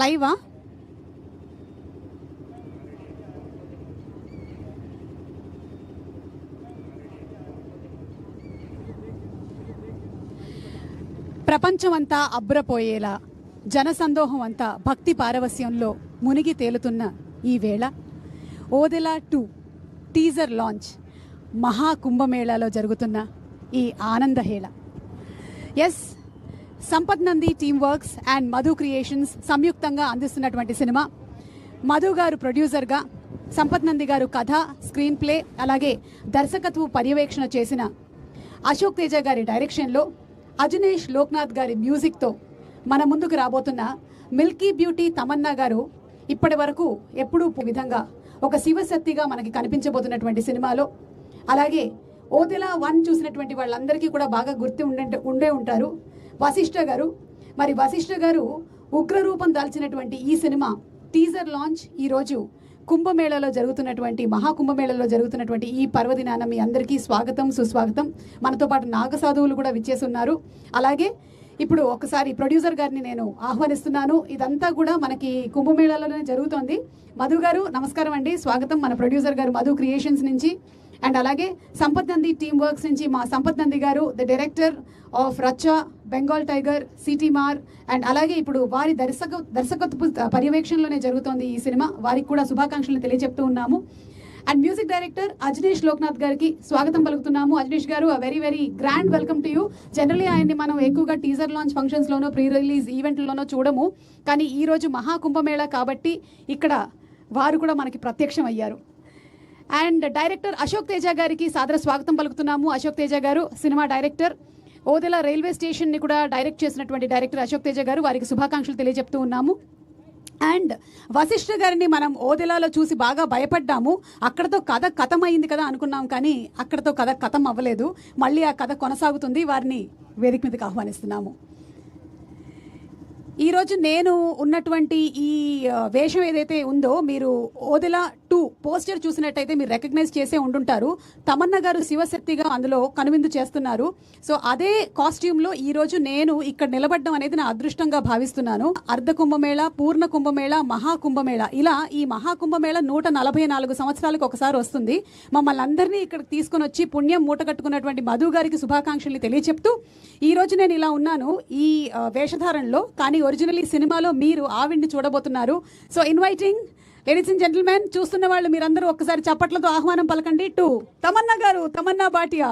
లైవా? ప్రపంచమంతా అబ్బురపోయేలా జనసందోహం అంతా భక్తి పారవస్యంలో మునిగి తేలుతున్న ఈ వేళ ఓదెలా 2 టీజర్ లాంచ్ మహాకుంభమేళాలో జరుగుతున్న ఈ ఆనందహేళ. Yes, Sampath Nandi team works and Madhu creations సంయుక్తంగా అందిస్తున్నటువంటి సినిమా. మధు గారు ప్రొడ్యూసర్గా, సంపత్ నంది గారు కథ, స్క్రీన్ ప్లే, అలాగే దర్శకత్వ పర్యవేక్షణ చేసిన అశోక్ తేజ గారి డైరెక్షన్లో అజనీష్ లోక్నాథ్ గారి మ్యూజిక్తో మన ముందుకు రాబోతున్న మిల్కీ బ్యూటీ తమన్నా గారు ఇప్పటి వరకు ఎప్పుడూ విధంగా ఒక శివశక్తిగా మనకి కనిపించబోతున్నటువంటి సినిమాలో, అలాగే ఓదెలా 1 చూసినటువంటి వాళ్ళందరికీ కూడా బాగా ఉండే ఉంటారు వశిష్ఠ గారు. మరి వశిష్ఠ గారు ఉగ్రరూపం దాల్చినటువంటి ఈ సినిమా టీజర్ లాంచ్ ఈరోజు కుంభమేళలో జరుగుతున్నటువంటి మహాకుంభమేళలో జరుగుతున్నటువంటి ఈ పర్వదినాన మీ అందరికీ స్వాగతం, సుస్వాగతం. మనతో పాటు నాగసాధువులు కూడా విచ్చేస్తున్నారు. అలాగే ఇప్పుడు ఒకసారి ప్రొడ్యూసర్ గారిని నేను ఆహ్వానిస్తున్నాను. ఇదంతా కూడా మనకి కుంభమేళాలోనే జరుగుతోంది. మధు గారు నమస్కారం అండి, స్వాగతం. మన ప్రొడ్యూసర్ గారు మధు క్రియేషన్స్ నుంచి, అండ్ అలాగే సంపత్ నంది టీమ్ వర్క్స్ నుంచి మా Sampath Nandi garu, the director of Racha, Bengal tiger, Seetimaarr, and అలాగే ఇప్పుడు వారి దర్శకత్వ పర్యవేక్షణలోనే జరుగుతోంది ఈ సినిమా. వారికి కూడా శుభాకాంక్షలు తెలియజెప్తూ ఉన్నాము. And music director Ajaneesh Loknath గారికి స్వాగతం పలుకుతున్నాము. అజనీష్ గారు, very very grand welcome to you. Generally ఆయన్ని మనం ఎక్కువగా టీజర్ లాంచ్ ఫంక్షన్స్లోనో, ప్రీ రిలీజ్ ఈవెంట్లలోనో చూడము, కానీ ఈరోజు మహాకుంభమేళా కాబట్టి ఇక్కడ వారు కూడా మనకి ప్రత్యక్షం అయ్యారు. అండ్ డైరెక్టర్ అశోక్ తేజ గారికి సాదర స్వాగతం పలుకుతున్నాము. అశోక్ తేజ గారు సినిమా డైరెక్టర్, ఓదెలా రైల్వే స్టేషన్ని కూడా డైరెక్ట్ చేసినటువంటి డైరెక్టర్ అశోక్ తేజ గారు, వారికి శుభాకాంక్షలు తెలియజెప్తూ ఉన్నాము. అండ్ వశిష్ఠ గారిని మనం ఓదెలాలో చూసి బాగా భయపడ్డాము. అక్కడతో కథ కథమైంది కదా అనుకున్నాం, కానీ అక్కడతో కథ కథం అవ్వలేదు. మళ్ళీ ఆ కథ కొనసాగుతుంది. వారిని వేదిక మీదకి ఆహ్వానిస్తున్నాము. ఈరోజు నేను ఉన్నటువంటి ఈ వేషం ఏదైతే ఉందో, మీరు ఓదెలా 2 పోస్టర్ చూసినట్టయితే మీరు రికగ్నైజ్ చేసే ఉండుంటారు. తమన్నా గారు శివశక్తిగా అందులో కనువిందు చేస్తున్నారు. సో అదే కాస్ట్యూమ్లో ఈరోజు నేను ఇక్కడ నిలబడడం అనేది నా అదృష్టంగా భావిస్తున్నాను. అర్ధ కుంభమేళ, పూర్ణ కుంభమేళ, మహాకుంభమేళ, ఇలా ఈ మహాకుంభమేళ 144 సంవత్సరాలకు ఒకసారి వస్తుంది. మమ్మల్ని అందరినీ ఇక్కడ తీసుకొని వచ్చి పుణ్యం మూటగట్టుకున్నటువంటి మధు గారికి శుభాకాంక్షలు తెలియచెప్తూ, ఈరోజు నేను ఇలా ఉన్నాను ఈ వేషధారణలో, కానీ ఒరిజినల్లీ సినిమాలో మీరు ఆవిడ్ని చూడబోతున్నారు. So inviting ladies and gentlemen, చూస్తున్న వాళ్ళు మీరందరూ ఒక్కసారి చప్పట్లతో ఆహ్వానం పలకండి to Tamannaah garu, Tamannaah Bhatia.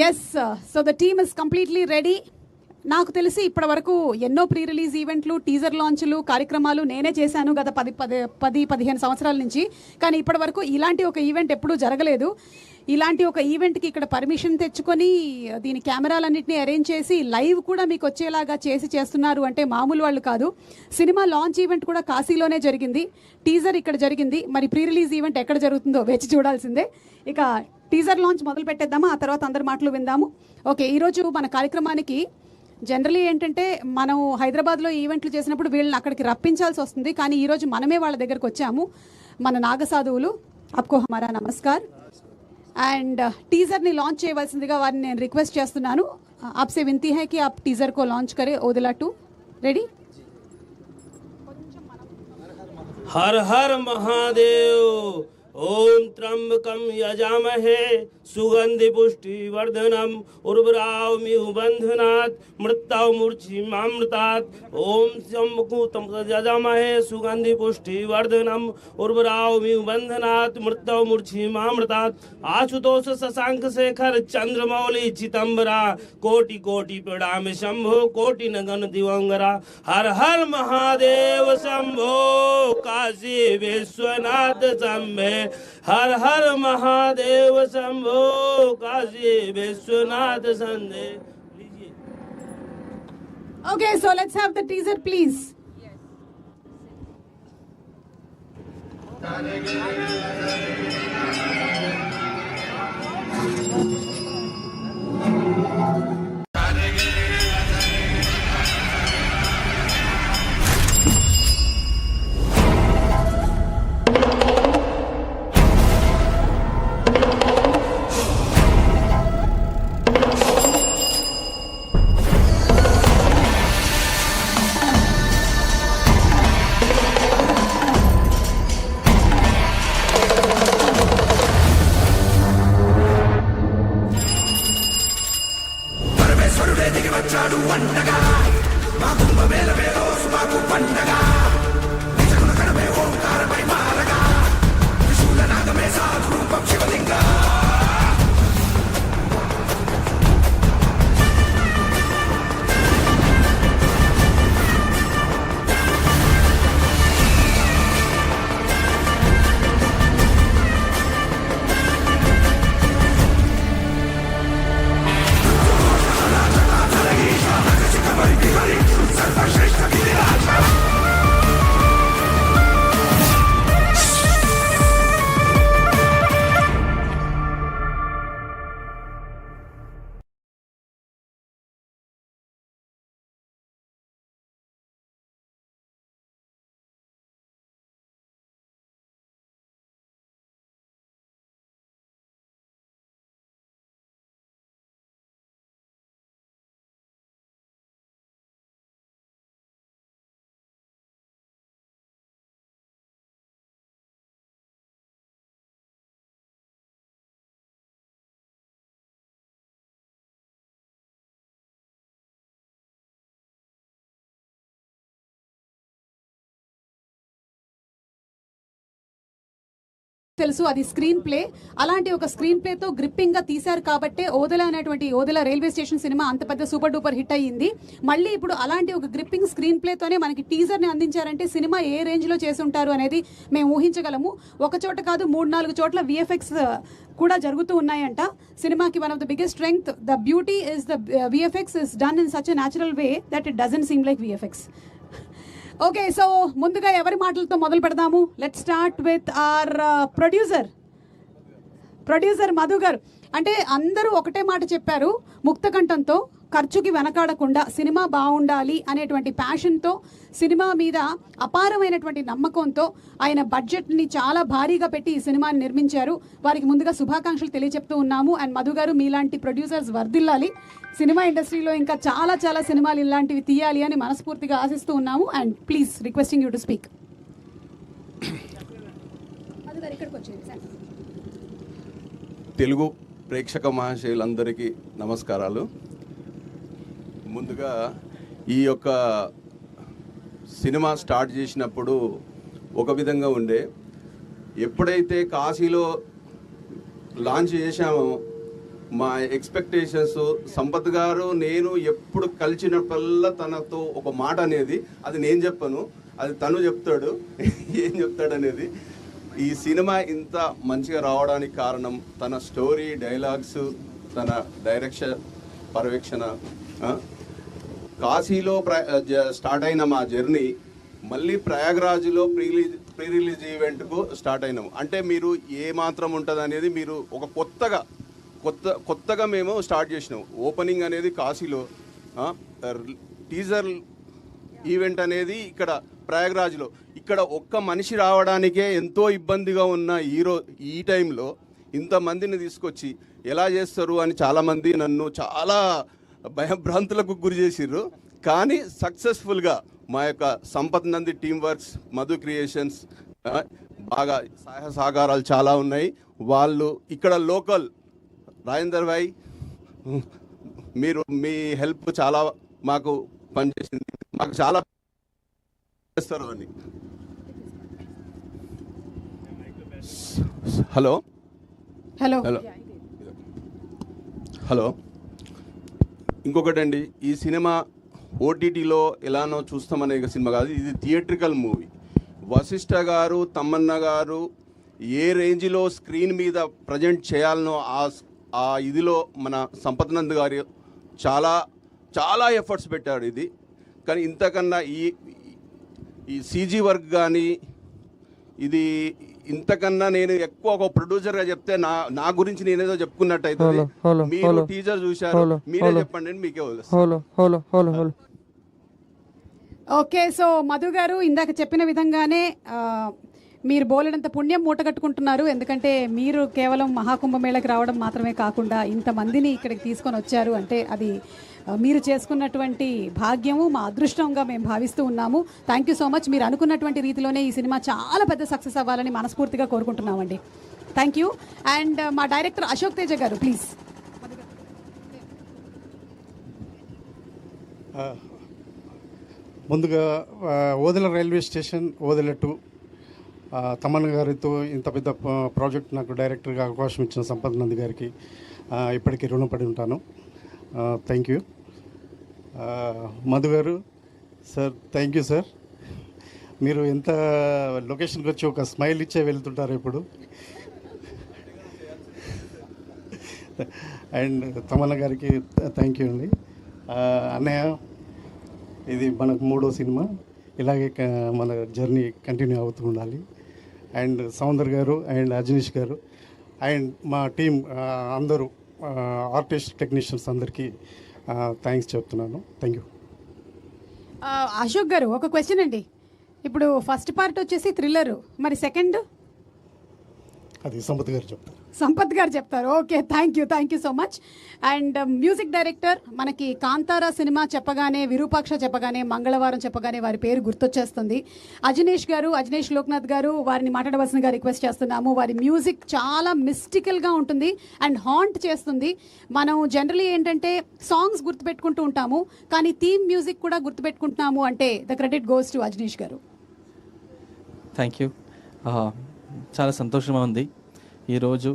Yes, so the team is completely ready. నాకు తెలిసి ఇప్పటి వరకు ఎన్నో ప్రీ రిలీజ్ ఈవెంట్లు, టీజర్ లాంచ్లు, కార్యక్రమాలు నేనే చేశాను గత 10-15 సంవత్సరాల నుంచి. కానీ ఇప్పటి వరకు ఇలాంటి ఒక ఈవెంట్ ఎప్పుడూ జరగలేదు. ఇలాంటి ఒక ఈవెంట్కి ఇక్కడ పర్మిషన్ తెచ్చుకొని దీని కెమెరాలన్నింటినీ అరేంజ్ చేసి లైవ్ కూడా మీకు వచ్చేలాగా చేస్తున్నారు అంటే మామూలు వాళ్ళు కాదు. సినిమా లాంచ్ ఈవెంట్ కూడా కాశీలోనే జరిగింది, టీజర్ ఇక్కడ జరిగింది. మరి ప్రీ రిలీజ్ ఈవెంట్ ఎక్కడ జరుగుతుందో వేచి చూడాల్సిందే. ఇక టీజర్ లాంచ్ మొదలు పెట్టేద్దామా, ఆ తర్వాత అందరి మాటలు విందాము. ఓకే, ఈరోజు మన కార్యక్రమానికి జనరలీ ఏంటంటే మనం హైదరాబాద్లో ఈవెంట్లు చేసినప్పుడు వీళ్ళని అక్కడికి రప్పించాల్సి వస్తుంది, కానీ ఈరోజు మనమే వాళ్ళ దగ్గరకు వచ్చాము. మన నాగసాధువులు, అప్కో హమారా నమస్కార్. అండ్ టీజర్ని లాంచ్ చేయవలసిందిగా వారిని నేను రిక్వెస్ట్ చేస్తున్నాను. ఆప్సే వింతీ హై కి ఆప్ టీజర్ కో లాంచ్ కరే. ఓదెలా 2 రెడీ. हर हर महादेव। ओम त्र्यंबकं यजामहे सुगंधि पुष्टि वर्धनम उर्वरावमिव बंधनात् मृत्युं मूर्छिमामृतात्। ओम त्र्यंबकं यजामहे सुगंधि पुष्टि वर्धनम उर्वरावमिव बंधनात् मृत्युं मूर्छिमामृतात्। आशुतोष शशांक शेखर चंद्रमौली चिदंबरा कोटि कोटि प्रणाम शंभो कोटि नगन दिवंगरा। हर हर महादेव शंभो काशी विश्वनाथ शंभे। हर हर Mahadev Shambho Kashi Vishwanath संदे। Okay, so let's have the teaser please. తెలుసు, అది స్క్రీన్ ప్లే. అలాంటి ఒక స్క్రీన్ ప్లేతో గ్రిప్పింగ్గా తీశారు కాబట్టే ఓదెల అనేటువంటి ఓదెల రైల్వే స్టేషన్ సినిమా అంత పెద్ద సూపర్ డూపర్ హిట్ అయ్యింది. మళ్ళీ ఇప్పుడు అలాంటి ఒక గ్రిప్పింగ్ స్క్రీన్ ప్లేతోనే మనకి టీజర్ని అందించారంటే సినిమా ఏ రేంజ్లో చేసి ఉంటారు అనేది మేము ఊహించగలము. ఒక చోట కాదు 3-4 చోట్ల విఎఫ్ఎక్స్ కూడా జరుగుతూ ఉన్నాయంట. సినిమాకి one of the biggest strength, the beauty is the VFX is done in such a natural way that it doesn't seem like VFX. Okay, so ముందుగా ఎవరి మాటలతో మొదలు పెడదాము? Let start with our producer Madhu గారు. అంటే అందరూ ఒకటే మాట చెప్పారు, ముక్తకంఠంతో, ఖర్చుకి వెనకాడకుండా సినిమా బాగుండాలి అనేటువంటి ప్యాషన్తో, సినిమా మీద అపారమైనటువంటి నమ్మకంతో ఆయన బడ్జెట్ని చాలా భారీగా పెట్టి ఈ సినిమాని నిర్మించారు. వారికి ముందుగా శుభాకాంక్షలు తెలియజెప్తూ ఉన్నాము. అండ్ మధు గారు, మీలాంటి ప్రొడ్యూసర్స్ వర్ధిల్లాలి. సినిమా ఇండస్ట్రీలో ఇంకా చాలా చాలా సినిమాలు ఇలాంటివి తీయాలి అని మనస్ఫూర్తిగా ఆశిస్తూ ఉన్నాము. And please requesting you to speak. Telugu ప్రేక్షక మహాశయులందరికీ నమస్కారాలు. ముందుగా ఈ యొక్క సినిమా స్టార్ట్ చేసినప్పుడు ఒక విధంగా ఉండే, ఎప్పుడైతే కాశీలో లాంచ్ చేశామో మా ఎక్స్పెక్టేషన్స్, సంపత్ గారు నేను ఎప్పుడు కలిసినప్పుడల్లా తనతో ఒక మాట అనేది, అది నేను చెప్పను, అది తను చెప్తాడు ఏం చెప్తాడు అనేది. ఈ సినిమా ఇంత మంచిగా రావడానికి కారణం తన స్టోరీ, డైలాగ్స్, తన డైరెక్షన్, పర్యవేక్షణ. కాశీలో స్టార్ట్ అయిన మా జర్నీ మళ్ళీ ప్రయాగ్రాజ్లో ప్రీ రిలీజ్ ఈవెంట్కు స్టార్ట్ అయినాము. అంటే మీరు ఏ మాత్రం ఉంటుంది అనేది మీరు ఒక కొత్తగా మేము స్టార్ట్ చేసినాము. ఓపెనింగ్ అనేది కాశీలో, టీజర్ ఈవెంట్ అనేది ఇక్కడ ప్రయాగ్రాజ్లో. ఇక్కడ ఒక్క మనిషి రావడానికే ఎంతో ఇబ్బందిగా ఉన్న ఈ టైంలో ఇంతమందిని తీసుకొచ్చి ఎలా చేస్తారు అని చాలామంది నన్ను చాలా భయభ్రాంతులకు గురి చేసిర్రు. కానీ సక్సెస్ఫుల్గా మా యొక్క Sampath Nandi team works, Madhu creations బాగా సహాయ సహకారాలు చాలా ఉన్నాయి. వాళ్ళు ఇక్కడ లోకల్ రాజేందర్ భాయ్, మీ హెల్ప్ చాలా మాకు పనిచేసింది, మాకు చాలా చేస్తారు అని. హలో హలో హలో హలో ఇంకొకటండి, ఈ సినిమా ఓటీటీలో ఎలానో చూస్తామనే సినిమా కాదు, ఇది థియేట్రికల్ మూవీ. వశిష్ఠ గారు, తమ్మన్న గారు ఏ రేంజ్లో స్క్రీన్ మీద ప్రజెంట్ చేయాలనో ఆ ఇదిలో మన సంపత్ నంద్ గారు చాలా చాలా ఎఫర్ట్స్ పెట్టారు ఇది. కానీ ఇంతకన్నా ఈ సీజీ వర్క్ కానీ ఇది ఇంతకన్నా నేను ఎక్కువ ఒక ప్రొడ్యూసర్గా చెప్తే నా గురించి నేనేదో చెప్పుకున్నట్టు అవుతుంది. మీరు టీజర్ చూశారు, మీరే చెప్పండి, మీకే వదిలేస్తాను. ఓకే, సో మధు గారు ఇందాక చెప్పిన విధంగానే మీరు బోలెడంత పుణ్యం మూటగట్టుకుంటున్నారు. ఎందుకంటే మీరు కేవలం మహాకుంభమేళకి రావడం మాత్రమే కాకుండా ఇంతమందిని ఇక్కడికి తీసుకొని వచ్చారు అంటే అది మీరు చేసుకున్నటువంటి భాగ్యము, మా అదృష్టంగా మేము భావిస్తూ ఉన్నాము. Thank you so much. మీరు అనుకున్నటువంటి రీతిలోనే ఈ సినిమా చాలా పెద్ద సక్సెస్ అవ్వాలని మనస్ఫూర్తిగా కోరుకుంటున్నామండి. Thank you. అండ్ మా డైరెక్టర్ అశోక్ తేజ గారు ప్లీజ్. ముందుగా ఓదెల రైల్వే స్టేషన్, ఓదెల 2 తమన్ గారితో ఇంత పెద్ద ప్రాజెక్ట్ నాకు డైరెక్టర్గా అవకాశం ఇచ్చిన సంపత్ నంది గారికి ఇప్పటికీ రుణపడి ఉంటాను. Thank you. మధు గారు సార్, థ్యాంక్ యూ సార్. మీరు ఎంత లొకేషన్కి వచ్చి ఒక స్మైల్ ఇచ్చే వెళ్తుంటారు ఇప్పుడు. అండ్ తమన్న గారికి థ్యాంక్ యూ అండి. అన్నయ్య, ఇది మనకు 3వ సినిమా, ఇలాగే మన జర్నీ కంటిన్యూ అవుతూ ఉండాలి. అండ్ సౌందర్ గారు అండ్ అజనీష్ గారు అండ్ మా టీం అందరూ ఆర్టిస్ట్, టెక్నీషియన్స్ అందరికీ థ్యాంక్స్ చెప్తున్నాను. Thank you. అశోక్ గారు, ఒక క్వశ్చన్ అండి. ఇప్పుడు ఫస్ట్ పార్ట్ వచ్చేసి థ్రిల్లర్, మరి సెకండ్ అది సంపత్ గారు చెప్తారు. సంపత్ గారు చెప్తారు. Okay, thank you so much. And music director, మనకి కాంతారా సినిమా చెప్పగానే, విరూపాక్ష చెప్పగానే, మంగళవారం చెప్పగానే వారి పేరు గుర్తొచ్చేస్తుంది. అజనీష్ గారు, అజనీష్ లోక్నాథ్ గారు, వారిని మాట్లాడవలసిందిగా రిక్వెస్ట్ చేస్తున్నాము. వారి మ్యూజిక్ చాలా మిస్టికల్గా ఉంటుంది అండ్ హాంట్ చేస్తుంది. మనం జనరలీ ఏంటంటే సాంగ్స్ గుర్తుపెట్టుకుంటూ ఉంటాము, కానీ థీమ్ మ్యూజిక్ కూడా గుర్తుపెట్టుకుంటున్నాము అంటే the credit goes to Ajaneesh garu. Thank you. చాలా సంతోషంగా ఉంది. ఈరోజు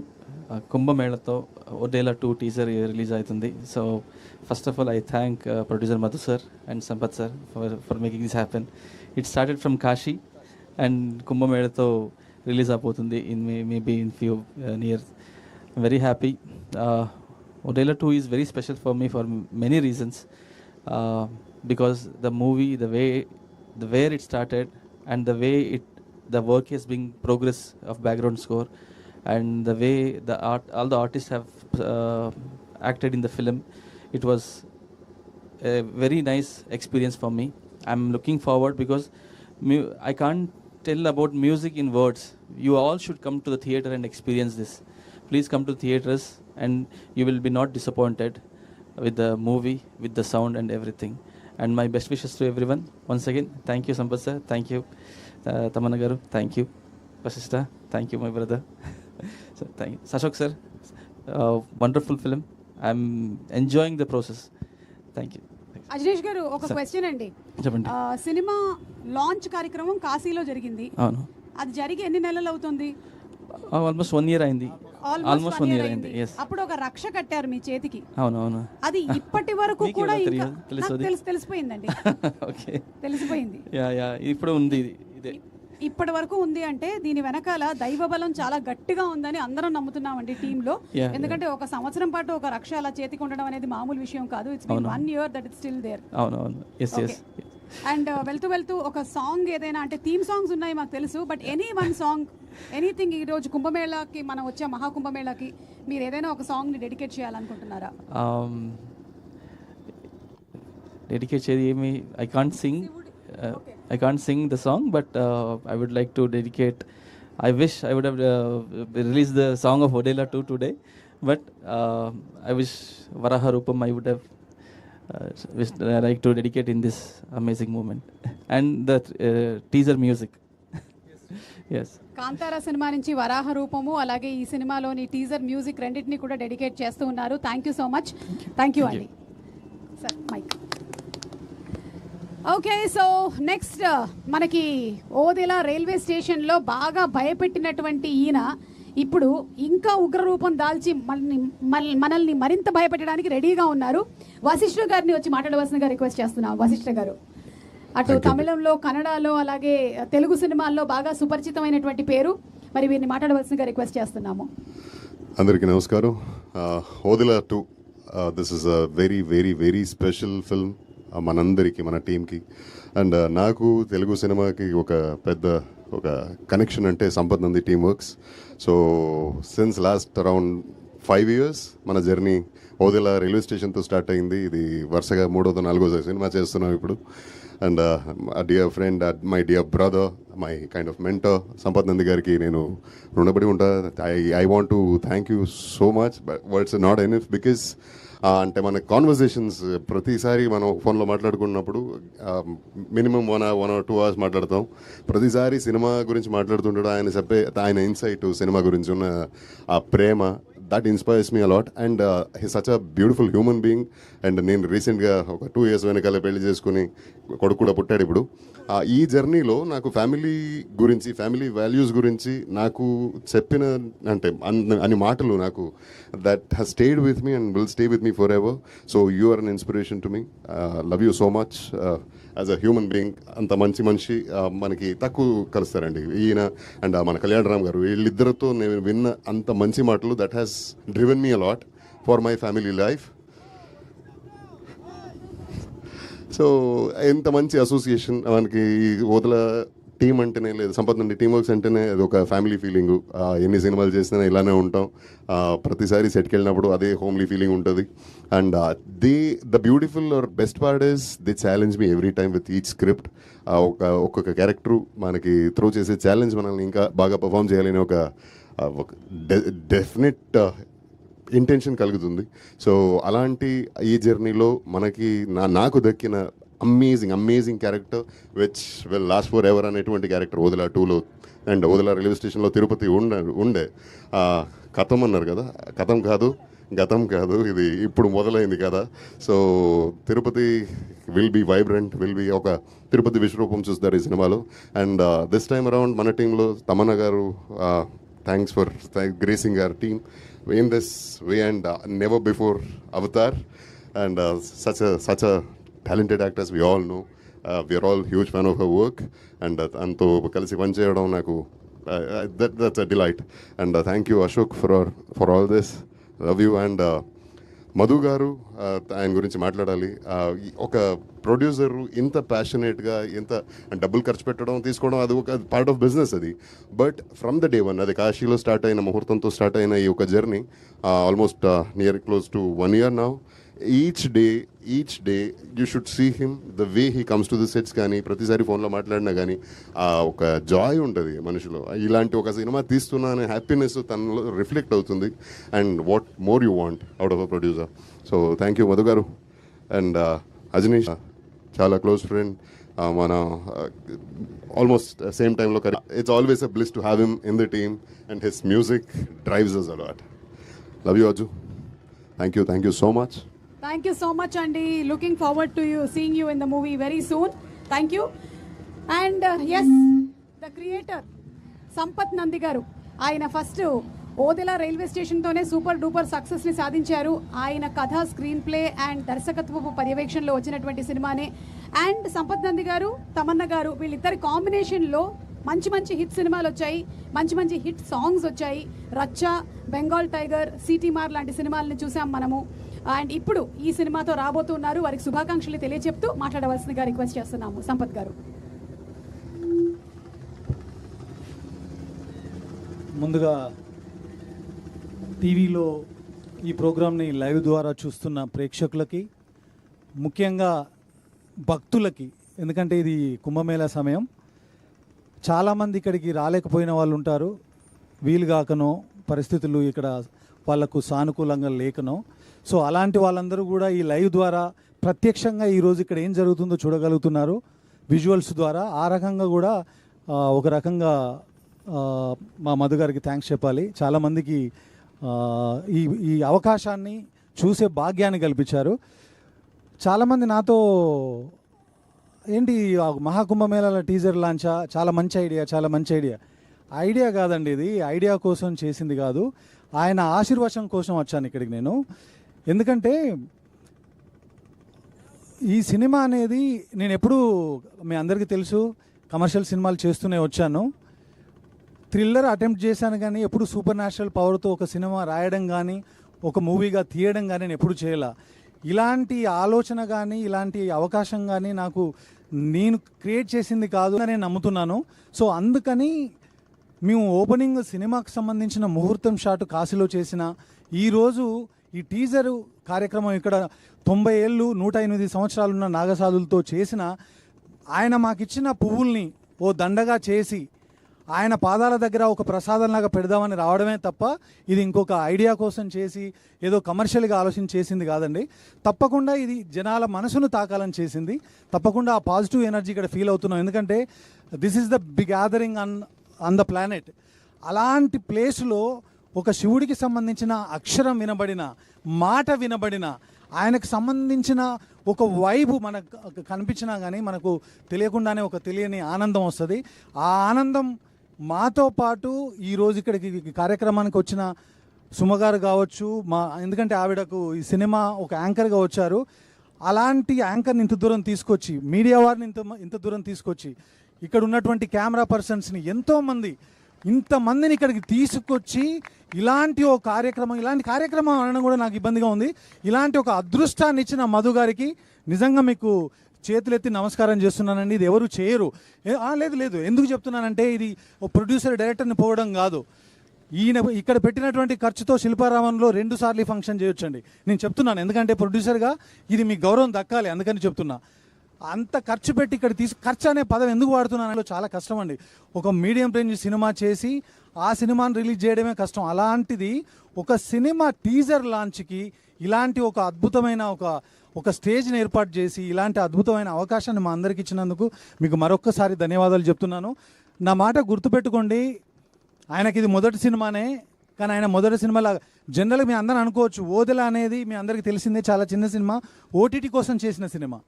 కుంభమేళతో ఒడేలా 2 టీజర్ రిలీజ్ అవుతుంది. So first of all I thank producer Madhu sir and Sampath sir for making this happen. It started from Kashi and కుంభమేళతో రిలీజ్ అయిపోతుంది in maybe in few years. Very happy. Odela 2 is very special for me for many reasons, because the movie, where it started and the way the work has been progress of background score and the way all the artists have acted in the film, it was a very nice experience for me. I'm looking forward because I can't tell about music in words. You all should come to the theater and experience this. Please come to theaters and you will be not disappointed with the movie, with the sound and everything. And my best wishes to everyone. Once again, thank you Sampath sir, thank you Tamanna garu, thank you Vasishta, thank you my brother. So thank you Sashok sir, wonderful film. I'm enjoying the process. Thank you. Ajaneesh గారు, ఒక question అండి. చెప్పండి. Cinema launch కార్యక్రమం కాశీలో జరిగింది. అవును. అది జరిగి ఎన్ని నెలలు అవుతుంది? ఆల్మోస్ట్ 1 year అయింది. ఆల్మోస్ట్ 1 year అయింది. yes. అప్పుడు ఒక రక్ష కట్టారు మీ చేతికి. అవును అవును. అది ఇప్పటి వరకు కూడా ఇంకా తెలుసు. తెలిసిపోయిందండి. ఓకే, తెలిసిపోయింది. యా ఇప్పుడు ఉంది ఇదే. ఇప్పటి వరకు ఉంది అంటే దీని వెనకాల దైవ బలం చాలా గట్టిగా ఉందని అందరం నమ్ముతున్నామండి టీంలో. ఎందుకంటే ఒక సంవత్సరం పాటు ఒక రక్ష అలా చేతికి ఉండడం అనేది మామూలు విషయం కాదు. It's been 1 year that it's still there. అవును. అండ్ వెళ్తూ ఒక సాంగ్ ఏదైనా అంటే థీమ్ సాంగ్స్ ఉన్నాయి మాకు తెలుసు, but any one song, anything ఈ రోజు కుంభమేళాకి మనం వచ్చే మహాకుంభమేళాకి మీరు ఏదైనా ఒక సాంగ్ ని డెడికేట్ చేయాలనుకుంటున్నారా? డెడికేట్ చేది ఏమి, I can't sing the song, but I would like to dedicate. I wish I would have released the song of Odela 2 today, but I wish Varaha Rupam I would have like to dedicate in this amazing moment and the teaser music. yes. Kantara cinema నుంచి వరాహ రూపము అలాగే ఈ సినిమాలోని teaser music రెండింటిని కూడా dedicate చేస్తూ ఉన్నారు. Thank you so much. Thank you అండి. Sir mic. Okay, so next మనకి ఓదెలా రైల్వే స్టేషన్లో బాగా భయపెట్టినటువంటి ఈయన ఇప్పుడు ఇంకా ఉగ్ర రూపం దాల్చి మనల్ని మరింత భయపెట్టడానికి రెడీగా ఉన్నారు. వశిష్ఠ గారిని వచ్చి మాట్లాడవలసిందిగా రిక్వెస్ట్ చేస్తున్నాం. వశిష్ఠ గారు అటు తమిళంలో, కన్నడలో అలాగే తెలుగు సినిమాల్లో బాగా సుపరిచితమైనటువంటి పేరు. మరి వీరిని మాట్లాడవలసిందిగా రిక్వెస్ట్ చేస్తున్నాము. అందరికీ నమస్కారం. Odela 2 this is a very very very special film మనందరికీ, మన టీంకి. అండ్ నాకు తెలుగు సినిమాకి ఒక కనెక్షన్ అంటే Sampath Nandi team works. So since last around 5 years మన జర్నీ ఓదెలా రైల్వే స్టేషన్తో స్టార్ట్ అయింది. ఇది వరుసగా 3వ 4వ సినిమా చేస్తున్నాం ఇప్పుడు. And dear friend, my dear brother, my kind of mentor Sampath Nandi గారికి నేను రుణపడి ఉంటా. I want to thank you so much. But words not enough because అంటే మన కాన్వర్జేషన్స్ ప్రతిసారి మనం ఫోన్లో మాట్లాడుకున్నప్పుడు మినిమం 1 or 2 hours మాట్లాడతాం. ప్రతిసారి సినిమా గురించి మాట్లాడుతుంటాడు. ఆయన ఇన్సైట్ సినిమా గురించి ఉన్న ఆ ప్రేమ, that inspires me a lot. And he such a beautiful human being. And నేను రీసెంట్గా ఒక 2 years వెనకాల పెళ్లి చేసుకుని కొడుకు కూడా పుట్టాడు ఇప్పుడు. ఈ జర్నీలో నాకు ఫ్యామిలీ గురించి, ఫ్యామిలీ వాల్యూస్ గురించి నాకు చెప్పిన అంటే అన్ని మాటలు నాకు that has stayed with me and will stay with me for ever. So you are an inspiration to me. Love you so much as a human being. అంత మంచి మనిషి మనకి తక్కువ కలుస్తారండి. ఈయన అండ్ మన కళ్యాణ్ రామ్ గారు, వీళ్ళిద్దరితో నేను విన్న అంత మంచి మాటలు that has driven me a lot for my family life. So ఎంత మంచి అసోసియేషన్ మనకి ఓదెలా టీం అంటేనే, లేదు సంపత్ నంది టీమ్ వర్క్స్ అంటేనే అది ఒక ఫ్యామిలీ ఫీలింగు. ఎన్ని సినిమాలు చేసినా ఇలానే ఉంటాం. ప్రతిసారి సెట్కి వెళ్ళినప్పుడు అదే హోమ్లీ ఫీలింగ్ ఉంటుంది. And the beautiful or best part is they challenge me every time with each script. ఒక్కొక్క క్యారెక్టరు మనకి త్రూ చేసే ఛాలెంజ్ మనల్ని ఇంకా బాగా పర్ఫామ్ చేయాలని ఒక డెఫినెట్ ఇంటెన్షన్ కలుగుతుంది. సో అలాంటి ఈ జర్నీలో మనకి నాకు దక్కిన amazing character which will last for ever అనేటువంటి క్యారెక్టర్ ఓదెలా 2లో. అండ్ ఓదెలా రైల్వే స్టేషన్లో తిరుపతి ఉండే కథం అన్నారు కదా, కథం కాదు, గతం కాదు, ఇది ఇప్పుడు మొదలైంది కదా. So Tirupati will be vibrant, will be ఒక తిరుపతి విశ్వరూపం చూస్తారు ఈ సినిమాలో. అండ్ దిస్ టైమ్ అరౌండ్ మన టీంలో తమన్నా గారు, thanks for gracing our team in this way and never before Avatar. And such a talented actress, we all know. We are all huge fan of her work. And anto kalisi pan cheyadam naku that's a delight. And thank you Ashok for all this. Love you. And Madhu గారు, ఆయన గురించి మాట్లాడాలి. ఒక producer ఇంత ప్యాషనేట్గా, ఇంత డబ్బులు ఖర్చు పెట్టడం తీసుకోవడం అది ఒక పార్ట్ ఆఫ్ బిజినెస్ అది. But from the day one, అది కాశీలో స్టార్ట్ అయిన, ముహూర్తంతో స్టార్ట్ అయిన ఈ ఒక journey almost near close to 1 year now. Each day you should see him, the way he comes to the sets. కానీ ప్రతిసారి ఫోన్లో మాట్లాడినా కానీ ఒక జాయ్ ఉంటుంది మనిషిలో. ఇలాంటి ఒక సినిమా తీస్తున్నా అనే హ్యాపీనెస్ తనలో రిఫ్లెక్ట్ అవుతుంది. And what more you want out of a producer. So thank you Madhu garu. And Ajaneesh చాలా క్లోజ్ ఫ్రెండ్, మన ఆల్మోస్ట్ సేమ్ టైంలో. It's always a bliss to have him in the team and his music drives us a lot. Love you Ajju. Thank you so much. Thank you so much, Andy. Looking forward to seeing you in the movie very soon. Thank you. And yes, the creator, Sampath Nandi garu. Ayana first Odela railway station tone super duper success ni sadincharu. Ayana katha, screenplay and darshakatvapu paryavekshanlo vachinatuvanti సినిమానే. And Sampath Nandi garu, Tamanna garu, వీళ్ళిద్దరి combination లో మంచి hit సినిమాలు వచ్చాయి, మంచి hit songs వచ్చాయి. రచ్చ, Bengal tiger, city మార్ లాంటి సినిమాలను చూసాం మనము. అండ్ ఇప్పుడు ఈ సినిమాతో రాబోతున్నారు. వారికి శుభాకాంక్షలు తెలియజెప్తూ మాట్లాడవలసిందిగా రిక్వెస్ట్ చేస్తున్నాము. సంపత్ గారు. ముందుగా టీవీలో ఈ ప్రోగ్రామ్ని లైవ్ ద్వారా చూస్తున్న ప్రేక్షకులకి, ముఖ్యంగా భక్తులకి, ఎందుకంటే ఇది కుంభమేళా సమయం, చాలామంది ఇక్కడికి రాలేకపోయిన వాళ్ళు ఉంటారు. వీలుగాకనో, పరిస్థితులు ఇక్కడ వాళ్లకు సానుకూలంగా లేకనో. సో అలాంటి వాళ్ళందరూ కూడా ఈ లైవ్ ద్వారా ప్రత్యక్షంగా ఈరోజు ఇక్కడ ఏం జరుగుతుందో చూడగలుగుతున్నారు విజువల్స్ ద్వారా. ఆ రకంగా కూడా ఒక రకంగా మా మధు గారికి థ్యాంక్స్ చెప్పాలి. చాలామందికి ఈ అవకాశాన్ని చూసే భాగ్యాన్ని కల్పించారు. చాలామంది నాతో ఏంటి మహాకుంభమేళాల టీజర్ లాంచా, చాలా మంచి ఐడియా కాదండి, ఇది ఐడియా కోసం చేసింది కాదు, ఆయన ఆశీర్వచనం కోసం వచ్చాను ఇక్కడికి నేను. ఎందుకంటే ఈ సినిమా అనేది నేను ఎప్పుడూ, మీ అందరికీ తెలుసు, కమర్షియల్ సినిమాలు చేస్తూనే వచ్చాను. థ్రిల్లర్ అటెంప్ట్ చేశాను కానీ ఎప్పుడు సూపర్ న్యాచురల్ పవర్తో ఒక సినిమా రాయడం కానీ, ఒక మూవీగా తీయడం కానీ నేను ఎప్పుడు చేయాల. ఇలాంటి ఆలోచన కానీ, ఇలాంటి అవకాశం కానీ నేను క్రియేట్ చేసింది కాదు అని నేను నమ్ముతున్నాను. సో అందుకని మేము ఓపెనింగ్ సినిమాకు సంబంధించిన ముహూర్తం షాట్ కాశీలో చేసిన, ఈరోజు ఈ టీజరు కార్యక్రమం ఇక్కడ 90 ఏళ్ళు 108 సంవత్సరాలున్న నాగసాధులతో చేసిన, ఆయన మాకిచ్చిన పువ్వుల్ని ఓ దండగా చేసి ఆయన పాదాల దగ్గర ఒక ప్రసాదంలాగా పెడదామని రావడమే తప్ప ఇది ఇంకొక ఐడియా కోసం చేసి ఏదో కమర్షియల్గా ఆలోచన చేసింది కాదండి. తప్పకుండా ఇది జనాల మనసును తాకాలని చేసింది. తప్పకుండా ఆ పాజిటివ్ ఎనర్జీ ఇక్కడ ఫీల్ అవుతున్నాం. ఎందుకంటే this is the big gathering on the planet. అలాంటి ప్లేస్లో ఒక శివుడికి సంబంధించిన అక్షరం వినబడిన, మాట వినబడిన, ఆయనకు సంబంధించిన ఒక వైబు మనకు కనిపించినా కానీ మనకు తెలియకుండానే ఒక తెలియని ఆనందం వస్తుంది. ఆ ఆనందం మాతో పాటు ఈరోజు ఇక్కడికి కార్యక్రమానికి వచ్చిన సుమగారు కావచ్చు, ఎందుకంటే ఆవిడకు ఈ సినిమా ఒక యాంకర్గా వచ్చారు. అలాంటి యాంకర్ని ఇంత దూరం తీసుకొచ్చి, మీడియా వారిని ఇంత దూరం తీసుకొచ్చి, ఇక్కడ ఉన్నటువంటి కెమెరా పర్సన్స్ని ఇంతమందిని ఇక్కడికి తీసుకొచ్చి ఇలాంటి కార్యక్రమం అనడం కూడా నాకు ఇబ్బందిగా ఉంది. ఇలాంటి ఒక అదృష్టాన్ని ఇచ్చిన మధు గారికి నిజంగా మీకు చేతులెత్తి నమస్కారం చేస్తున్నానండి. ఇది ఎవరు చేయరు. లేదు, ఎందుకు చెప్తున్నానంటే ఇది ఒక ప్రొడ్యూసర్ డైరెక్టర్ని పోవడం కాదు. ఈయన ఇక్కడ పెట్టినటువంటి ఖర్చుతో శిల్పారామంలో 2 సార్లు ఫంక్షన్ చేయొచ్చండి. నేను చెప్తున్నాను, ఎందుకంటే ప్రొడ్యూసర్గా ఇది మీకు గౌరవం దక్కాలి, అందుకని చెప్తున్నా. అంత ఖర్చు పెట్టి ఇక్కడ ఖర్చు అనే పదం ఎందుకు వాడుతున్నాను, చాలా కష్టం అండి. ఒక మీడియం రేంజ్ సినిమా చేసి ఆ సినిమాని రిలీజ్ చేయడమే కష్టం. అలాంటిది ఒక సినిమా టీజర్ లాంచ్కి ఇలాంటి ఒక అద్భుతమైన ఒక స్టేజ్ని ఏర్పాటు చేసి ఇలాంటి అద్భుతమైన అవకాశాన్ని మా అందరికి ఇచ్చినందుకు మీకు మరొక్కసారి ధన్యవాదాలు చెప్తున్నాను. నా మాట గుర్తుపెట్టుకోండి, ఆయనకి ఇది మొదటి సినిమానే. కానీ ఆయన మొదటి సినిమాలో జనరల్గా మీ అందరూ అనుకోవచ్చు ఓదెల అనేది మీ అందరికీ తెలిసిందే, చాలా చిన్న సినిమా, ఓటీటీ కోసం చేసిన సినిమా.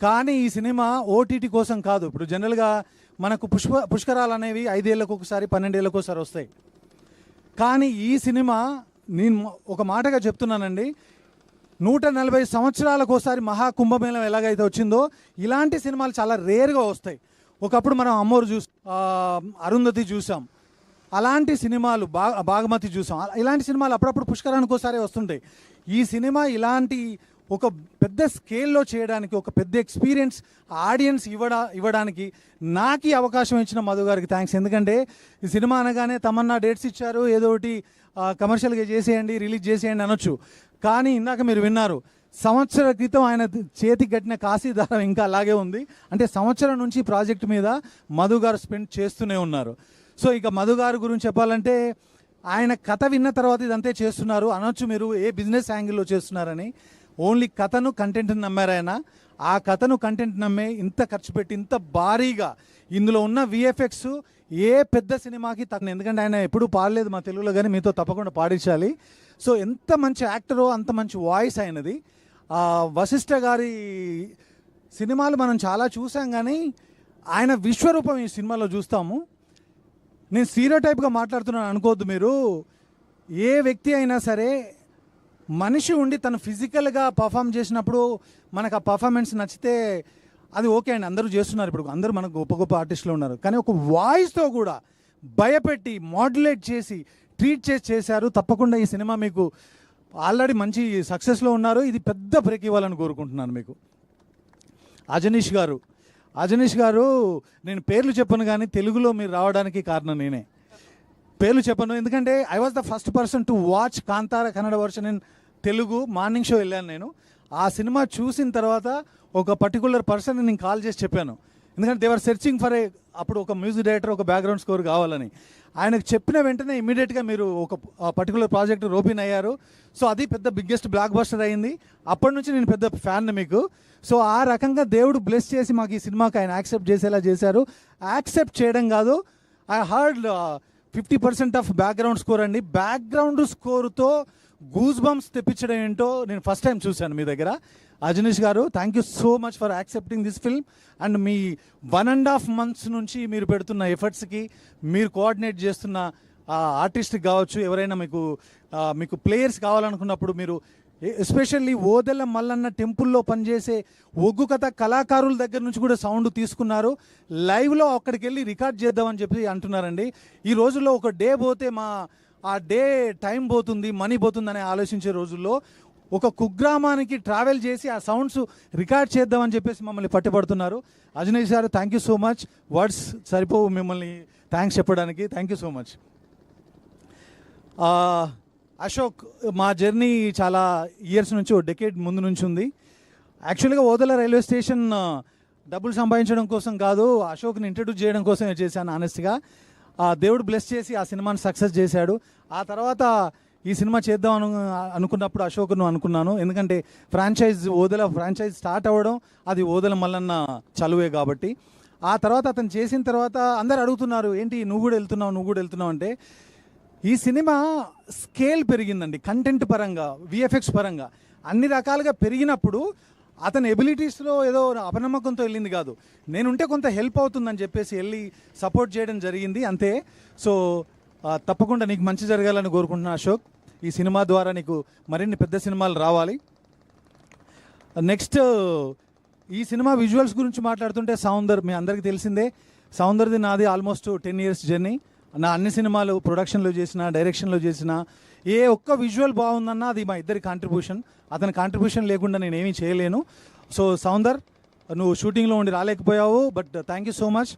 కానీ ఈ సినిమా ఓటీటీ కోసం కాదు. ఇప్పుడు జనరల్గా మనకు పుష్కరాలు అనేవి 5 ఏళ్ళకు ఒకసారి 12 ఏళ్ళకు ఒకసారి వస్తాయి. కానీ ఈ సినిమా నేను ఒక మాటగా చెప్తున్నానండి, 140 సంవత్సరాలకు ఒకసారి మహాకుంభమేళం ఎలాగైతే వచ్చిందో ఇలాంటి సినిమాలు చాలా రేర్గా వస్తాయి. ఒకప్పుడు మనం అమ్మోరు అరుంధతి చూసాం, అలాంటి సినిమాలు బాగమతి చూసాం, ఇలాంటి సినిమాలు అప్పుడప్పుడు పుష్కరానికి ఒకసారి వస్తుంటాయి. ఈ సినిమా ఇలాంటి ఒక పెద్ద స్కేల్లో చేయడానికి, ఒక పెద్ద ఎక్స్పీరియన్స్ ఆడియన్స్ ఇవ్వడానికి నాకు ఈ అవకాశం ఇచ్చిన మధు గారికి థ్యాంక్స్. ఎందుకంటే ఈ సినిమా అనగానే తమన్నా డేట్స్ ఇచ్చారు, ఏదో ఒకటి కమర్షియల్గా చేసేయండి, రిలీజ్ చేసేయండి అనొచ్చు. కానీ ఇందాక మీరు విన్నారు, సంవత్సరం క్రితం ఆయన చేతికి కట్టిన కాశీ దారం ఇంకా అలాగే ఉంది. అంటే సంవత్సరం నుంచి ప్రాజెక్ట్ మీద మధు గారు స్పెండ్ చేస్తూనే ఉన్నారు. సో ఇక మధు గారి గురించి చెప్పాలంటే ఆయన కథ విన్న తర్వాత ఇదంతే చేస్తున్నారు అనొచ్చు మీరు, ఏ బిజినెస్ యాంగిల్లో చేస్తున్నారని. ఓన్లీ కథను కంటెంట్ని నమ్మారు ఆయన. ఆ కథను కంటెంట్ నమ్మే ఇంత ఖర్చు పెట్టి ఇంత భారీగా ఇందులో ఉన్న విఎఫ్ఎక్స్ ఏ పెద్ద సినిమాకి తగ్గ, ఎందుకంటే ఆయన ఎప్పుడూ పాడలేదు మా తెలుగులో, కానీ మీతో తప్పకుండా పాడించాలి. సో ఎంత మంచి యాక్టరో అంత మంచి వాయిస్ అయినది. వశిష్ఠ గారి సినిమాలు మనం చాలా చూసాం, కానీ ఆయన విశ్వరూపం ఈ సినిమాలో చూస్తాము. నేను స్టీరియోటైప్గా మాట్లాడుతున్నాను అనుకోవద్దు మీరు. ఏ వ్యక్తి అయినా సరే మనిషి ఉండి తను ఫిజికల్గా పర్ఫామ్ చేసినప్పుడు మనకు ఆ పర్ఫార్మెన్స్ నచ్చితే అది ఓకే అండి, అందరూ చేస్తున్నారు, ఇప్పుడు అందరూ మనకు గొప్ప గొప్ప ఆర్టిస్టులు ఉన్నారు. కానీ ఒక వాయిస్తో కూడా భయపెట్టి మాడ్యులేట్ చేసి ట్రీట్ చేశారు. తప్పకుండా ఈ సినిమా మీకు ఆల్రెడీ మంచి సక్సెస్లో ఉన్నారు, ఇది పెద్ద బ్రేక్ ఇవ్వాలని కోరుకుంటున్నాను మీకు. అజనీష్ గారు నేను పేర్లు చెప్పను, కానీ తెలుగులో మీరు రావడానికి కారణం నేనే. పేర్లు చెప్పను ఎందుకంటే I was the first person to watch Kantara Kannada version in Telugu. Morning show వెళ్ళాను నేను. ఆ సినిమా చూసిన తర్వాత ఒక పర్టికులర్ పర్సన్ నేను కాల్ చేసి చెప్పాను, ఎందుకంటే దేవర్ సెర్చింగ్ ఫర్ అప్పుడు ఒక మ్యూజిక్ డైరెక్టర్, ఒక బ్యాక్గ్రౌండ్ స్కోర్ కావాలని. ఆయనకు చెప్పిన వెంటనే ఇమీడియట్గా మీరు ఒక పర్టికులర్ ప్రాజెక్ట్ రోపిన్ అయ్యారు. సో అది పెద్ద బిగ్గెస్ట్ బ్లాక్ బస్టర్ అయింది. అప్పటి నుంచి నేను పెద్ద ఫ్యాన్ మీకు. సో ఆ రకంగా దేవుడు బ్లెస్ చేసి మాకు ఈ సినిమాకి ఆయన యాక్సెప్ట్ చేసేలా చేశారు. యాక్సెప్ట్ చేయడం కాదు, I heard 50% of background score అండి. బ్యాక్గ్రౌండ్ స్కోర్తో గూస్ బంప్స్ తెప్పించడం ఏంటో నేను ఫస్ట్ టైం చూశాను మీ దగ్గర. Ajaneesh garu thank you so much for accepting this film. And me 1.5 months నుంచి మీరు పెడుతున్న ఎఫర్ట్స్కి, మీరు కోఆర్డినేట్ చేస్తున్న ఆర్టిస్ట్కి కావచ్చు, ఎవరైనా మీకు ప్లేయర్స్ కావాలనుకున్నప్పుడు మీరు ఎస్పెషల్లీ ఓదెల మల్లన్న టెంపుల్లో పనిచేసే ఒగ్గు కథ కళాకారుల దగ్గర నుంచి కూడా సౌండ్ తీసుకున్నారు. లైవ్లో అక్కడికి వెళ్ళి రికార్డ్ చేద్దామని చెప్పి అంటున్నారండి. ఈ రోజుల్లో ఒక డే పోతే ఆ డే టైం పోతుంది, మనీ పోతుందని ఆలోచించే రోజుల్లో ఒక కుగ్రామానికి ట్రావెల్ చేసి ఆ సౌండ్స్ రికార్డ్ చేద్దామని చెప్పేసి మమ్మల్ని పట్టుబడుతున్నారు. Ajaneesh garu thank you so much. Words సరిపోవు మిమ్మల్ని థ్యాంక్స్ చెప్పడానికి. Thank you so much. Ashok, మా జర్నీ చాలా ఇయర్స్ నుంచి, ఓ డెకేడ్ ముందు నుంచి ఉంది. యాక్చువల్గా ఓదెల రైల్వే స్టేషన్ డబ్బులు సంపాదించడం కోసం కాదు, అశోక్ని ఇంట్రడ్యూస్ చేయడం కోసమే చేశాను ఆనెస్ట్గా. దేవుడు బ్లెస్ చేసి ఆ సినిమాని సక్సెస్ చేశాడు. ఆ తర్వాత ఈ సినిమా చేద్దాం అనుకున్నప్పుడు అశోక్ను అనుకున్నాను, ఎందుకంటే ఓదెల ఫ్రాంచైజ్ స్టార్ట్ అవ్వడం అది ఓదెల మల్లన్న చలువే కాబట్టి. ఆ తర్వాత అతను చేసిన తర్వాత అందరు అడుగుతున్నారు, ఏంటి నువ్వు కూడా వెళ్తున్నావు అంటే, ఈ సినిమా స్కేల్ పెరిగిందండి. కంటెంట్ పరంగా, విఎఫ్ఎక్స్ పరంగా అన్ని రకాలుగా పెరిగినప్పుడు అతని ఎబిలిటీస్లో ఏదో అపనమ్మకంతో వెళ్ళింది కాదు, నేనుంటే కొంత హెల్ప్ అవుతుందని చెప్పేసి వెళ్ళి సపోర్ట్ చేయడం జరిగింది అంతే. సో తప్పకుండా నీకు మంచి జరగాలని కోరుకుంటున్నా అశోక్. ఈ సినిమా ద్వారా నీకు మరిన్ని పెద్ద సినిమాలు రావాలి. నెక్స్ట్ ఈ సినిమా విజువల్స్ గురించి మాట్లాడుతుంటే సౌందర్ మీ అందరికీ తెలిసిందే. సౌందర్ది నాది ఆల్మోస్ట్ 10 years జర్నీ. నా అన్ని సినిమాలు ప్రొడక్షన్లో చేసిన, డైరెక్షన్లో చేసిన, ఏ ఒక్క విజువల్ బాగుందన్నా అది మా ఇద్దరి కాంట్రిబ్యూషన్. అతని కాంట్రిబ్యూషన్ లేకుండా నేను ఏమీ చేయలేను. సో సౌందర్, నువ్వు షూటింగ్లో ఉండి రాలేకపోయావు, but thank you so much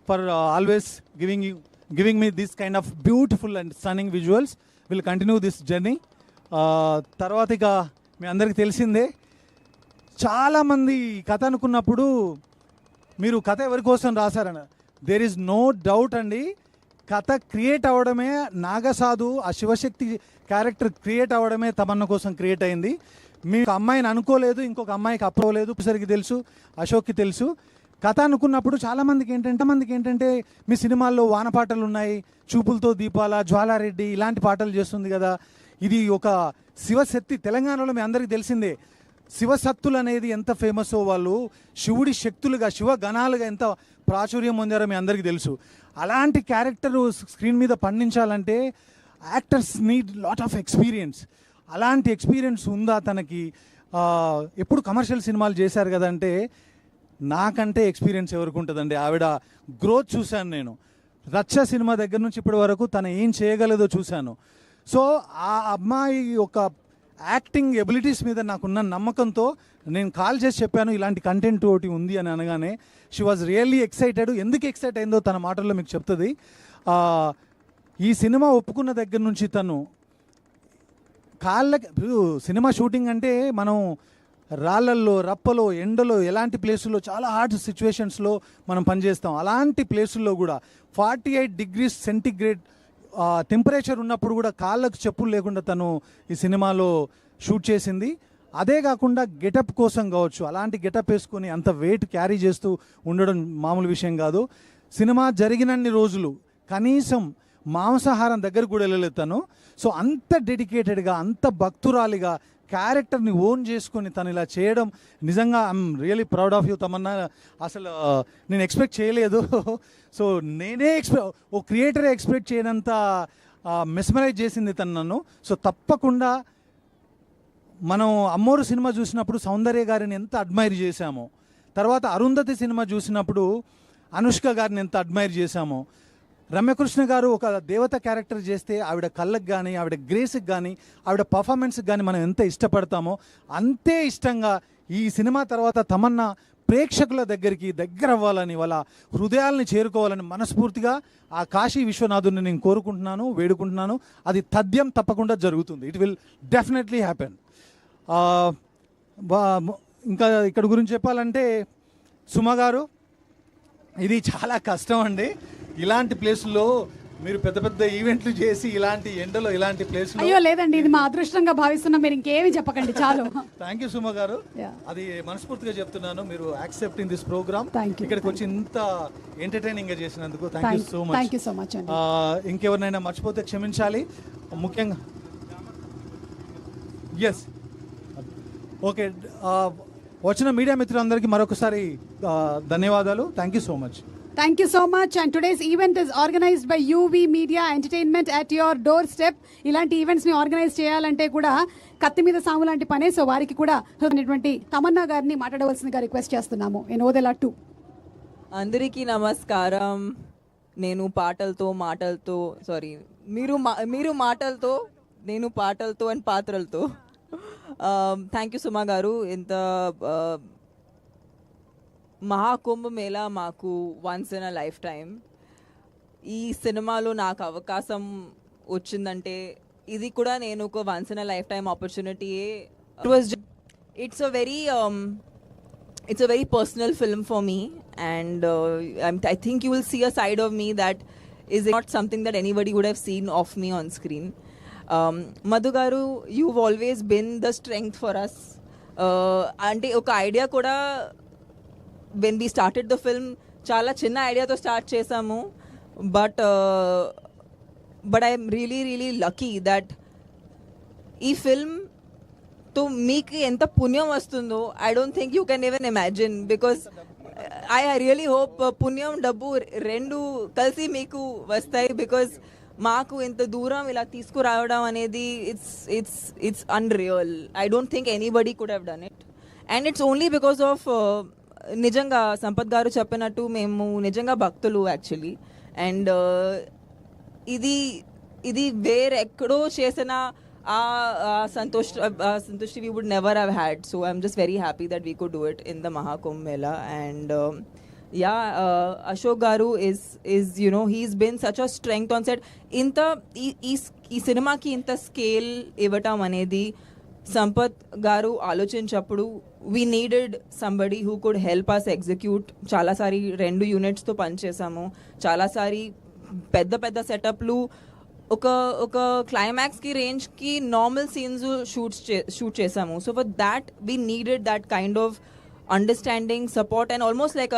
for always giving me this kind of beautiful and stunning visuals. Will continue this journey. తర్వాత ఇక మీ అందరికీ తెలిసిందే, చాలామంది కథ అనుకున్నప్పుడు మీరు కథ ఎవరి కోసం రాశారని, దేర్ ఈజ్ నో డౌట్ అండి. కథ క్రియేట్ అవ్వడమే నాగసాధు, ఆ శివశక్తి క్యారెక్టర్ క్రియేట్ అవ్వడమే తమన్నా కోసం క్రియేట్ అయింది. మీకు అమ్మాయిని అనుకోలేదు, ఇంకొక అమ్మాయికి అప్రోలేదు, సరికి తెలుసు, అశోక్కి తెలుసు. కథ అనుకున్నప్పుడు చాలామందికి ఏంటంటే మీ సినిమాల్లో వానపాటలు ఉన్నాయి, చూపులతో దీపాల, జ్వాలారెడ్డి ఇలాంటి పాటలు చేస్తుంది కదా, ఇది ఒక శివశక్తి. తెలంగాణలో మీ అందరికీ తెలిసిందే శివశక్తులు అనేది ఎంత ఫేమస్, వాళ్ళు శివుడి శక్తులుగా, శివగణాలుగా ఎంత ప్రాచుర్యం పొందారో మీ అందరికీ తెలుసు. అలాంటి క్యారెక్టర్ స్క్రీన్ మీద పండించాలంటే actors need lot of experience. అలాంటి ఎక్స్పీరియన్స్ ఉందా తనకి? ఎప్పుడు కమర్షియల్ సినిమాలు చేశారు కదంటే, నాకంటే ఎక్స్పీరియన్స్ ఎవరికి ఉంటుందండి. ఆవిడ గ్రోత్ చూశాను నేను. రచ్చ సినిమా దగ్గర నుంచి ఇప్పటి వరకు తను ఏం చేయగలదో చూశాను. సో ఆ అమ్మాయి ఒక యాక్టింగ్ ఎబిలిటీస్ మీద నాకున్న నమ్మకంతో నేను కాల్ చేసి చెప్పాను ఇలాంటి కంటెంట్ ఒకటి ఉంది అని అనగానే షీ వాజ్ రియల్లీ ఎక్సైటెడ్. ఎందుకు ఎక్సైట్ అయిందో తన మాటల్లో మీకు చెప్తుంది. ఈ సినిమా ఒప్పుకున్న దగ్గర నుంచి తను సినిమా షూటింగ్ అంటే మనం రాళ్ళల్లో, రప్పలో, ఎండలో, ఎలాంటి ప్లేసుల్లో, చాలా హార్డ్ సిచ్యువేషన్స్లో మనం పనిచేస్తాం. అలాంటి ప్లేసుల్లో కూడా 48 degrees సెంటిగ్రేడ్ టెంపరేచర్ ఉన్నప్పుడు కూడా కాళ్ళకు చెప్పులు లేకుండా తను ఈ సినిమాలో షూట్ చేసింది. అదే కాకుండా గెటప్ కోసం కావచ్చు, అలాంటి గెటప్ వేసుకొని అంత వెయిట్ క్యారీ చేస్తూ ఉండడం మామూలు విషయం కాదు. సినిమా జరిగినన్ని రోజులు కనీసం మాంసాహారం దగ్గర కూడా వెళ్ళలేదు తను. సో అంత డెడికేటెడ్గా, అంత భక్తురాలిగా క్యారెక్టర్ని ఓన్ చేసుకొని తను ఇలా చేయడం నిజంగా I'm really proud of you Tamannaah. అసలు నేను ఎక్స్పెక్ట్ చేయలేదు. సో నేనే ఓ క్రియేటరే ఎక్స్పెక్ట్ చేయనంత మెస్మరైజ్ చేసింది తను నన్ను. సో తప్పకుండా మనం అమ్మోరు సినిమా చూసినప్పుడు సౌందర్య గారిని ఎంత అడ్మైర్ చేశామో, తర్వాత అరుంధతి సినిమా చూసినప్పుడు అనుష్క గారిని ఎంత అడ్మైర్ చేశామో, రమ్యకృష్ణ గారు ఒక దేవత క్యారెక్టర్ చేస్తే ఆవిడ కళ్ళకు కానీ, ఆవిడ గ్రేస్కి కానీ, ఆవిడ పర్ఫార్మెన్స్కి కానీ మనం ఎంత ఇష్టపడతామో అంతే ఇష్టంగా ఈ సినిమా తర్వాత తమన్నా ప్రేక్షకుల దగ్గర అవ్వాలని, వాళ్ళ హృదయాలని చేరుకోవాలని మనస్ఫూర్తిగా ఆ కాశీ విశ్వనాథుని నేను కోరుకుంటున్నాను, వేడుకుంటున్నాను. అది తథ్యం తప్పకుండా జరుగుతుంది. It will definitely happen. ఇంకా ఇక్కడ గురించి చెప్పాలంటే సుమ గారు, ఇది చాలా కష్టం అండి. ఇలాంటి ప్లేసుల్లో మీరు పెద్ద పెద్ద ఈవెంట్లు చేసి ఇలాంటి ఎండలో ఇలాంటి ప్లేస్. అయ్యో లేదండి, ఇది మా అదృష్టంగా భావిస్తున్నాం. మీరు ఇంకేమి చెప్పకండి, చాలు. థ్యాంక్ యూ సుమ గారు, అది మనస్ఫూర్తిగా చెప్తున్నాను. మీరు యాక్సెప్టింగ్ దిస్ ప్రోగ్రామ్, ఇక్కడికి వచ్చి ఇంత ఎంటర్టైనింగ్ గా చేసినందుకు థ్యాంక్ యూ సో మచ్. ఇంకెవరినైనా మర్చిపోతే క్షమించాలి. ముఖ్యంగా ఎస్ ఓకే, వచ్చిన మీడియా మిత్రులందరికీ మరొకసారి ధన్యవాదాలు. Thank you so much. Thank you so much. And today's event is organized by UV Media Entertainment at your doorstep. ఇలాంటి ఈవెంట్స్ ని ఆర్గనైజ్ చేయాలంటే కూడా కత్తి మీద సాము లాంటి పనే. సో వారికి కూడా తమన్నా గారిని మాట్లాడవలసిందిగా రిక్వెస్ట్ చేస్తున్నాము. ఇన్ ఓదెలా 2. అందరికీ నమస్కారం. నేను పాటలతో మీరు మాటలతో, నేను పాటలతో అండ్ పాత్రలతో. థ్యాంక్ యూ సుమా గారు. ఇంత మహాకుంభ మేళా మాకు once in a lifetime. ఈ సినిమాలో నాకు అవకాశం వచ్చిందంటే ఇది కూడా నేను ఒక once in a lifetime ఆపర్చునిటీయే. It's a very personal film for me, and I think you will see a side of me that is not something that anybody would have seen of me on screen. Madhu garu, you've always been the strength for us. అంటే ఒక idea కూడా when we started the film చాలా చిన్న ఐడియాతో start చేసాము. But I'm really lucky that ఈ ఫిల్మ్తో మీకు ఎంత పుణ్యం వస్తుందో I don't think you can even imagine. Because I really hope పుణ్యం డబ్బు రెండు కలిసి మీకు వస్తాయి. బికాస్ మాకు ఇంత దూరం ఇలా తీసుకురావడం అనేది it's unreal. I don't think anybody could have done it. And it's only because of నిజంగా సంపత్ గారు చెప్పినట్టు మేము నిజంగా భక్తులు యాక్చువల్లీ. అండ్ ఇది వేరెక్కడో చేసిన Santoshi we would never have had. So I'm just very happy that we could do it in the Mahakumbh Mela. And Ashok garu is you know, he's been such a strength on set. Inta ee cinema ki inta scale ivatam anedi Sampath garu ఆలోచించప్పుడు we needed somebody who could help us execute. చాలాసారి 2 యూనిట్స్తో పనిచేసాము, చాలాసారి పెద్ద సెటప్లు, ఒక క్లైమాక్స్కి రేంజ్కి నార్మల్ సీన్స్ షూట్ చేసాము. So for that we needed that kind of understanding, support and almost like